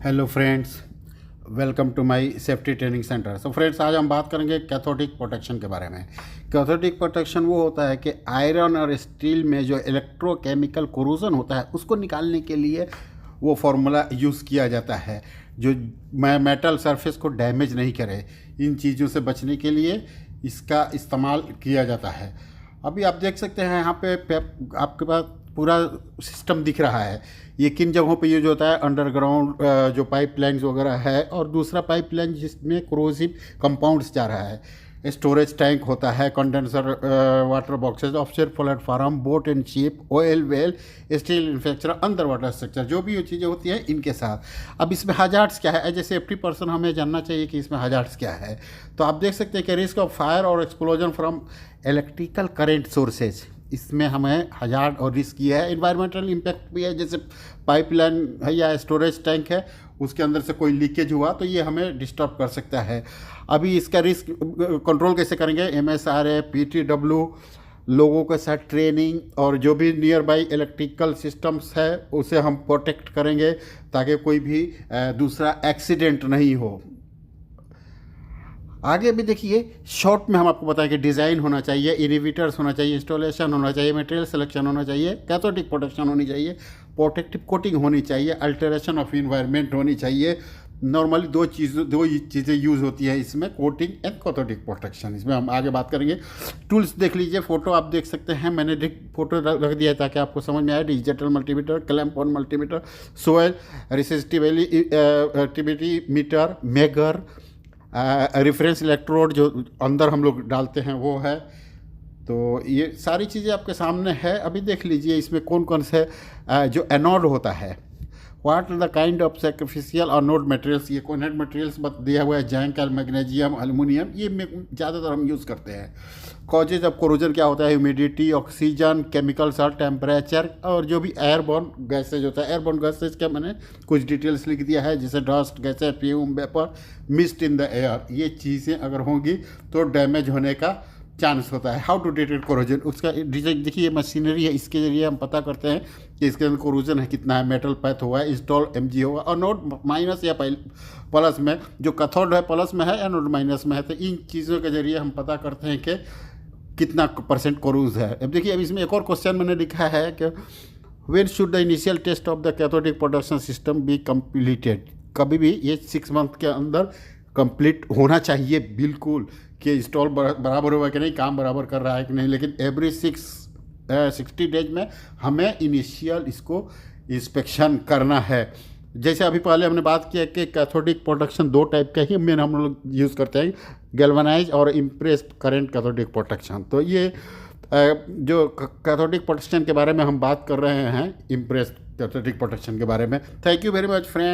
Hello friends, welcome to my safety training centre. So friends, आज हम बात करेंगे कैथोडिक प्रोटेक्शन के बारे में। कैथोडिक प्रोटेक्शन वो होता है कि आयरन और स्टील में जो इलेक्ट्रोकेमिकल कोरोजन होता है उसको निकालने के लिए वो फार्मूला यूज़ किया जाता है जो मेटल सरफेस को डैमेज नहीं करे। इन चीज़ों से बचने के लिए इसका इस्तेमाल किया जाता है। अभी आप देख सकते हैं यहाँ पे आपके पास पूरा सिस्टम दिख रहा है। ये किन जगहों पे यूज होता है? अंडरग्राउंड जो पाइपलाइंस वगैरह है, और दूसरा पाइपलाइन जिसमें क्रोसिव कंपाउंड्स जा रहा है। स्टोरेज टैंक होता है, condenser water boxes, offshore platform, boat and ship, oil well, steel infrastructure, under water structure, जो भी ये चीज़ें होती हैं इनके साथ। अब इसमें हजार्ड्स क्या है? एज ए सेफ्टी पर्सन हमें जानना चाहिए कि इसमें हजार्ड्स क्या है। तो आप देख सकते हैं कि रिस्क ऑफ फायर और explosion from electrical current sources, इसमें हमें हजार्ड और रिस्क ये है। इन्वायरमेंटल इम्पैक्ट भी है, जैसे पाइपलाइन है या स्टोरेज टैंक है, उसके अंदर से कोई लीकेज हुआ तो ये हमें डिस्टर्ब कर सकता है। अभी इसका रिस्क कंट्रोल कैसे करेंगे? MSRA, PTW, लोगों के साथ ट्रेनिंग, और जो भी नियर बाई इलेक्ट्रिकल सिस्टम्स है उसे हम प्रोटेक्ट करेंगे ताकि कोई भी दूसरा एक्सीडेंट नहीं हो। आगे भी देखिए, शॉर्ट में हम आपको बताएं कि डिज़ाइन होना चाहिए, इनिवेटर्स होना चाहिए, इंस्टॉलेशन होना चाहिए, मटेरियल सिलेक्शन होना चाहिए, कैथोडिक प्रोटेक्शन होनी चाहिए, प्रोटेक्टिव कोटिंग होनी चाहिए, अल्टरेशन ऑफ इन्वायरमेंट होनी चाहिए। नॉर्मली दो चीज़ें यूज़ होती है इसमें, कोटिंग एंड कैथोडिक प्रोटेक्शन। इसमें हम आगे बात करेंगे। टूल्स देख लीजिए, फोटो आप देख सकते हैं, मैंने फोटो रख दिया है ताकि आपको समझ में आए। Digital multimeter, clamp on multimeter, soil resistivity meter, megger, reference electrode जो अंदर हम लोग डालते हैं वो है। तो ये सारी चीज़ें आपके सामने है। अभी देख लीजिए इसमें कौन कौन से जो एनोड होता है, what are the kind of sacrificial anode materials. ये कॉन्टेंट मटेरियल्स दिया हुआ है, जिंक, मैग्नीशियम, एल्युमिनियम, ये ज़्यादातर हम यूज़ करते हैं। कॉजेज ऑफ कोरोजन क्या होता है? Humidity, oxygen, chemical salt, temperature, और जो भी एयरबॉर्न गैसेज होता है। एयरबॉर्न गैसेज का मैंने कुछ डिटेल्स लिख दिया है, जैसे dust gases, fume, vapour, mist in the air. ये चीज़ें अगर होंगी तो डैमेज होने का चांस होता है। हाउ टू डिटेक्ट कोरोजन, उसका देखिए, ये मशीनरी है, इसके जरिए हम पता करते हैं कि इसके अंदर कोरोजन है कितना है, मेटल पैथ हुआ है, इंस्टॉल MG होगा, और नोड माइनस या प्लस में, जो कैथोड है प्लस में है या नोड माइनस में है। तो इन चीज़ों के जरिए हम पता करते हैं कि कितना % कोरोज है। अब देखिए, अब इसमें एक और क्वेश्चन मैंने लिखा है कि when should the initial test of the cathodic protection system be completed. कभी भी ये 6 मंथ के अंदर कंप्लीट होना चाहिए, बिल्कुल, कि इंस्टॉल बराबर हुआ कि नहीं, काम बराबर कर रहा है कि नहीं। लेकिन एवरी 60 डेज में हमें इनिशियल इसको इंस्पेक्शन करना है। जैसे अभी पहले हमने बात किया कि कैथोडिक प्रोटेक्शन 2 टाइप का ही मेन हम लोग यूज़ करते हैं, गैल्वेनाइज और इम्प्रेस्ड करंट कैथोडिक प्रोटेक्शन। तो ये जो कैथोडिक प्रोटेक्शन के बारे में हम बात कर रहे हैं, इम्प्रेस्ड कैथोडिक प्रोटेक्शन के बारे में। Thank you very much friend.